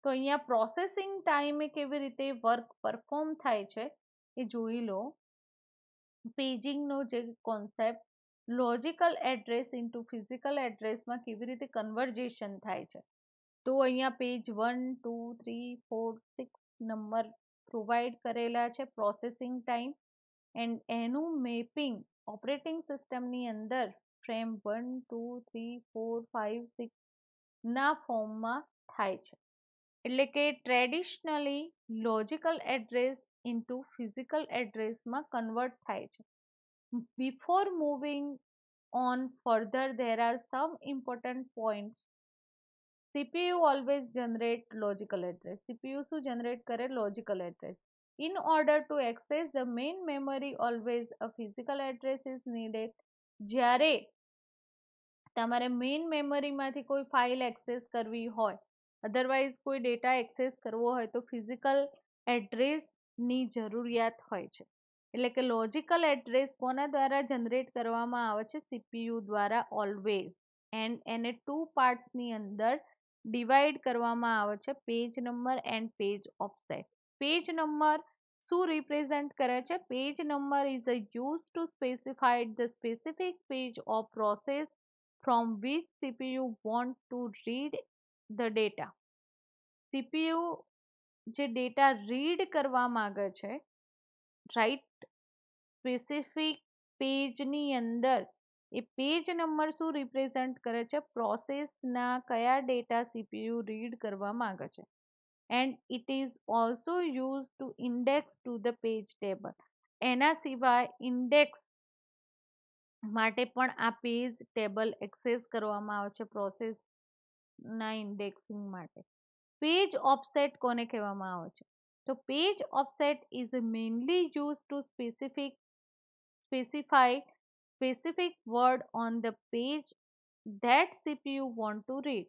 તો અહીંયા પ્રોસેસિંગ ટાઈમે કેવી રીતે વર્ક પરફોર્મ થાય છે એ જોઈ લો. પેજિંગનો જે concept logical address into physical એડ્રેસમાં કેવી રીતે કન્વર્જેશન થાય છે. તો અહીંયા પેજ 1 2 3 4 6 નંબર પ્રોવાઈડ કરેલા છે પ્રોસેસિંગ ટાઈમ એન્ડ એનું મેપિંગ ઓપરેટિંગ સિસ્ટમની અંદર ફ્રેમ 1 2 3 4 5 6 ના ફોર્મમાં થાય છે. એટલે કે traditionally logical address into physical એડ્રેસમાં કન્વર્ટ થાય છે. Before moving on further, there are some important points. CPU always generate logical address. CPU શું generate કરે? Logical address. In order to access the main memory, always a physical address is needed. જ્યારે તમારે મેઇન મેમરીમાંથી કોઈ ફાઇલ એક્સેસ કરવી હોય, અધરવાઇઝ કોઈ ડેટા એક્સેસ કરવો હોય તો ફિઝિકલ એડ્રેસની જરૂરિયાત હોય છે. એટલે કે લોજિકલ એડ્રેસ કોના દ્વારા જનરેટ કરવામાં આવે છે? સીપીયુ દ્વારા ઓલવેઝ. એન્ડ એને ટુ પાર્ટ્સની અંદર ડિવાઈડ કરવામાં આવે છે, page number and page offset. Page number શું રિપ્રેઝેન્ટ કરે છે? Page number is use two specified the specific page off process from which CPU want to read the data. CPU જે ડેટા રીડ કરવા માંગે છે, રાઈટ, સ્પેસિફિક પેજની અંદર એ પેજ નંબર શું રિપ્રેઝેન્ટ કરે છે? પ્રોસેસના કયા ડેટા CPU રીડ કરવા માંગે છે. And it is also use to index to the page table. એના સિવાય ઇન્ડેક્સ માટે પણ આ પેજ ટેબલ એક્સેસ કરવામાં આવે છે પ્રોસેસના ઇન્ડેક્સિંગ માટે. પેજ ઓફસેટ કોને કહેવામાં આવે છે? તો page offset is mainly use two specify specific word on the page that CPU want to read.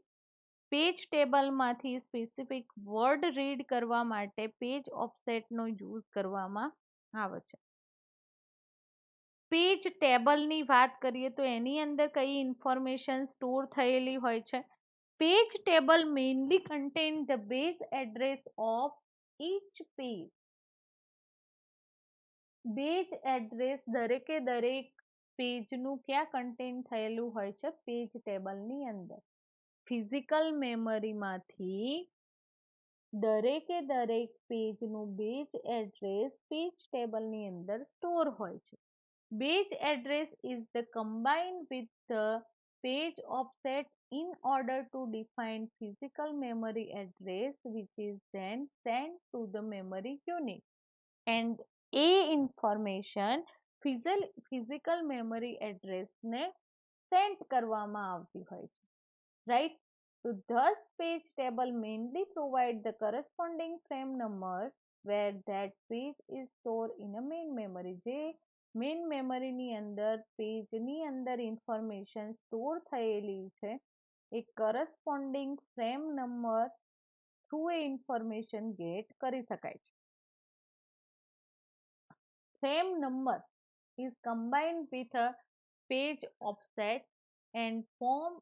Page ટેબલમાંથી સ્પેસિફિક વર્ડ રીડ કરવા માટે પેજ ઓફસેટનો યુઝ કરવામાં આવે છે. પેજ ટેબલની વાત કરીએ તો એની અંદર કઈ ઇન્ફોર્મેશન સ્ટોર થયેલી હોય છે? Page table mainly contain the base address of each page. Base address દરેકે દરેક પેજનું ક્યાં કન્ટેન થયેલું હોય છે? પેજ ટેબલની અંદર. ફિઝિકલ મેમરીમાંથી દરેકે દરેક પેજનું બેઝ એડ્રેસ પેજ ટેબલની અંદર સ્ટોર હોય છે. Base address is the combined with the page offset in order to define physical memory address which is then sent to the memory unit. And A information physical memory એડ્રેસને સેન્ડ કરવામાં આવતી હોય છે, રાઈટ. તો thus page table mainly provide the corresponding frame number where that page is stored in a main memory. જે મેઇન મેમરીની અંદર પેજની અંદર ઇન્ફોર્મેશન સ્ટોર થયેલી છે એ કરસ્પોન્ડિંગ ફ્રેમ નંબર થ્રુ એ ઇન્ફોર્મેશન ગેટ કરી શકાય છે. Frame number is combined with a page offset and form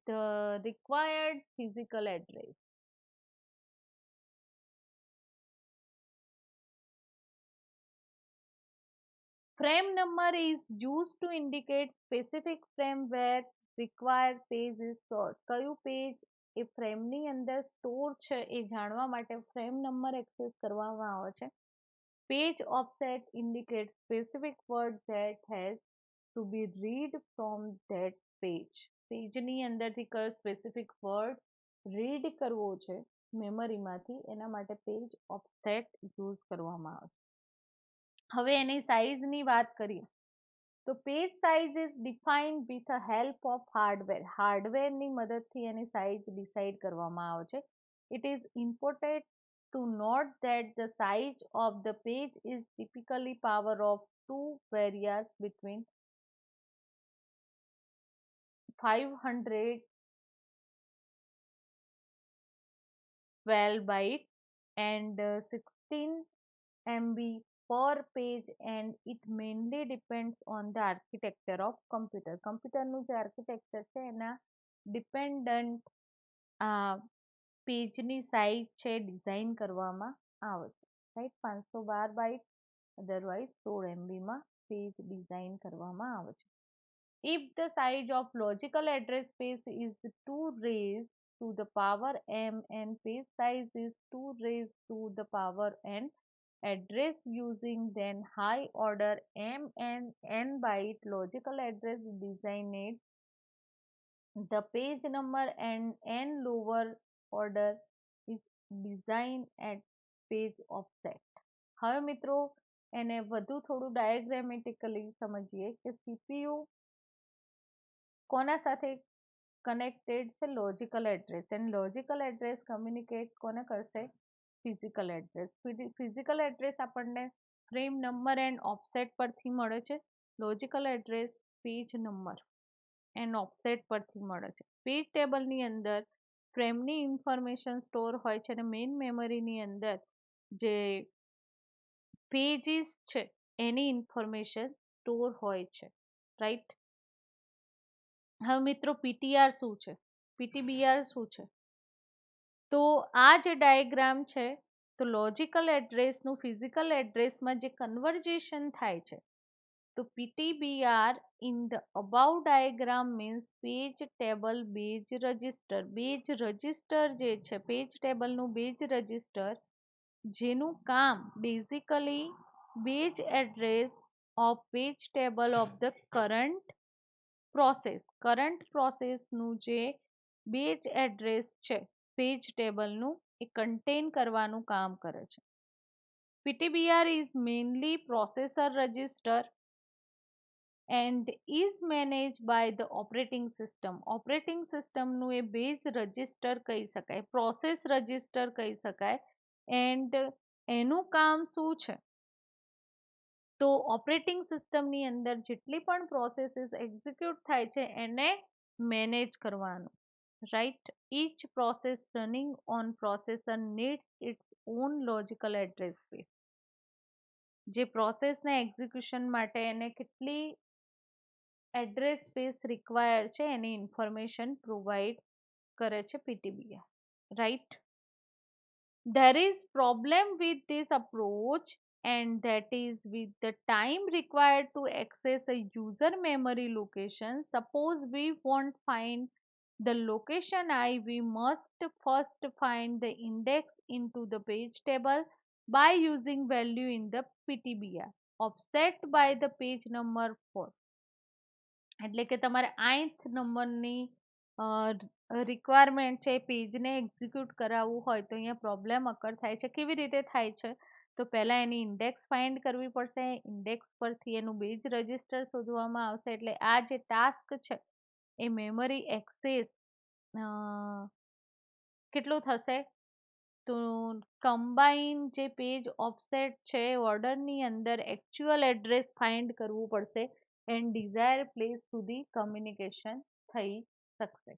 the required physical address. Frame number is use to indicate specific frame where required page is sort. કયું પેજ એ ફ્રેમની અંદર સ્ટોર છે એ જાણવા માટે ફ્રેમ નંબર એક્સેસ કરવામાં આવે છે. Page offset indicate specific word that has to be read from that page. પેજની અંદરથી કયો સ્પેસિફિક વર્ડ રીડ કરવો છે મેમરીમાંથી એના માટે પેજ ઓફસેટ યુઝ કરવામાં આવે છે. હવે એની સાઇઝની વાત કરીએ તો page size is defined with a help of hardware. હાર્ડવેરની મદદથી એની સાઇઝ ડિસાઇડ કરવામાં આવે છે. It is important to note that the size of the page is typically power of 2 varies between 512 bytes and 16 MB per page, and it mainly depends on the architecture of computer. કમ્પ્યુટરનું જે આર્કિટેક્ચર છે એના ડિપેન્ડન્ટ પેજની સાઇઝ છે ડિઝાઇન કરવામાં આવે છે. રાઈટ, 512 બાઇટ અદરવાઇઝ 16 MB માં પેજ ડિઝાઇન કરવામાં આવે છે. If the size of logical address space is 2 raised to the power m and page size is 2 raised to the power n address using then high order m and n byte logical address designate the page number and n lower order is designed at page offset. હવે મિત્રો એને વધુ થોડું ડાયાગ્રામેટિકલી સમજીએ કે સીપીયુ કોના સાથે કનેક્ટેડ છે? Logical address. And logical address communicate કોને કરશે? Physical address. ફિઝિકલ એડ્રેસ આપણને ફ્રેમ નંબર એન્ડ ઓફસેટ પરથી મળે છે. Logical address page number and offset પરથી મળે છે. પેજ ટેબલની અંદર ફ્રેમની ઇન્ફોર્મેશન સ્ટોર હોય છે અને મેઇન મેમરીની અંદર જે પેજીસ છે એની ઇન્ફોર્મેશન સ્ટોર હોય છે. રાઈટ. હવે મિત્રો પીટીઆર શું છે, પીટીબીઆર શું છે? તો આ જે ડાયાગ્રામ છે તો લોજિકલ એડ્રેસનું ફિઝિકલ એડ્રેસમાં જે કન્વર્જેશન થાય છે તો PTBR in the above diagram means page table base register. Base register જે છે પેજ ટેબલનું બેઝ રજિસ્ટર જેનું કામ basically base address of page table of the current પ્રોસેસનું જે બેઝ એડ્રેસ છે પેજ ટેબલનું એ કન્ટેન કરવાનું કામ કરે છે. PTBR is mainly processor register and is manage by the operating system. Operating સિસ્ટમનું એ બેઝ રજિસ્ટર કહી શકાય, પ્રોસેસ રજિસ્ટર કહી શકાય. એન્ડ એનું કામ શું છે? તો ઓપરેટિંગ સિસ્ટમની અંદર જેટલી પણ પ્રોસેસીસ એક્ઝિક્યુટ થાય છે એને મેનેજ કરવાનું. Right. Each process running on processor needs its own logical address space. જે પ્રોસેસના એક્ઝિક્યુશન માટે એને કેટલી એડ્રેસ સ્પેસ રિક્વાયર છે એની ઇન્ફોર્મેશન પ્રોવાઈડ કરે છે પીટીબીઆર. Right. There is problem with this approach, and that is with the time required to access a user memory location. Suppose we want find the location I, we must first find the index into the page table by using value in the ptbr offset by the page number 4. એટલે કે તમારે ith નંબરની રિક્વાયરમેન્ટ છે પેજને એક્ઝિક્યુટ કરાવવું હોય તો અહીંયા પ્રોબ્લેમ અકર થાય છે. કેવી રીતે થાય છે? તો પહેલાં એની ઇન્ડેક્સ ફાઇન્ડ કરવી પડશે. ઇન્ડેક્સ પરથી એનું બેઝ રજિસ્ટર શોધવામાં આવશે. એટલે આ જે ટાસ્ક છે એ મેમરી એક્સેસ કેટલું થશે? તો કમ્બાઈન જે પેજ ઓફસેટ છે ઓર્ડરની અંદર એકચ્યુઅલ એડ્રેસ ફાઇન્ડ કરવું પડશે એન્ડ ડિઝાયર પ્લેસ સુધી કમ્યુનિકેશન થઈ શકશે.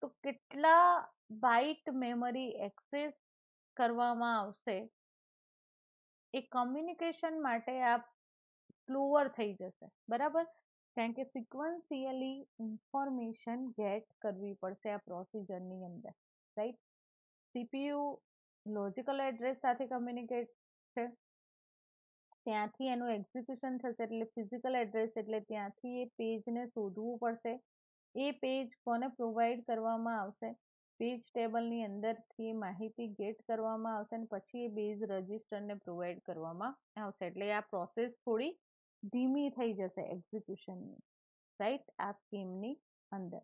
તો કેટલા બાઇટ મેમરી એક્સેસ કરવામાં આવશે એ કમ્યુનિકેશન માટે આ સ્લોઅર થઈ જશે. બરાબર, કારણ કે સિક્વન્શિયલી ઇન્ફોર્મેશન ગેટ કરવી પડશે આ પ્રોસિજરની અંદર. રાઈટ. સીપીયુ લોજિકલ એડ્રેસ સાથે કમ્યુનિકેટ છે ત્યાંથી એનું એક્ઝિક્યુશન થશે એટલે ફિઝિકલ એડ્રેસ એટલે ત્યાંથી એ પેજને શોધવું પડશે. એ પેજ કોને પ્રોવાઈડ કરવામાં આવશે? પેજ ટેબલની અંદરથી માહિતી ગેટ કરવામાં આવશે અને પછી એ બેઝ રજિસ્ટરને પ્રોવાઈડ કરવામાં આવશે. એટલે આ પ્રોસેસ થોડી ધીમી થઈ જશે એક્ઝિક્યુશનની, રાઈટ, આ સ્કીમની અંદર.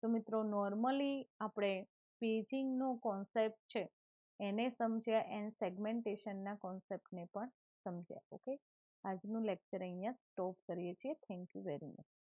તો મિત્રો નોર્મલી આપણે પેજિંગનો કોન્સેપ્ટ છે એને સમજ્યા એન્ડ સેગમેન્ટેશનના કોન્સેપ્ટને પણ સમજ્યા. ઓકે, આજનું લેક્ચર અહીંયા સ્ટોપ કરીએ છીએ. Thank you very much.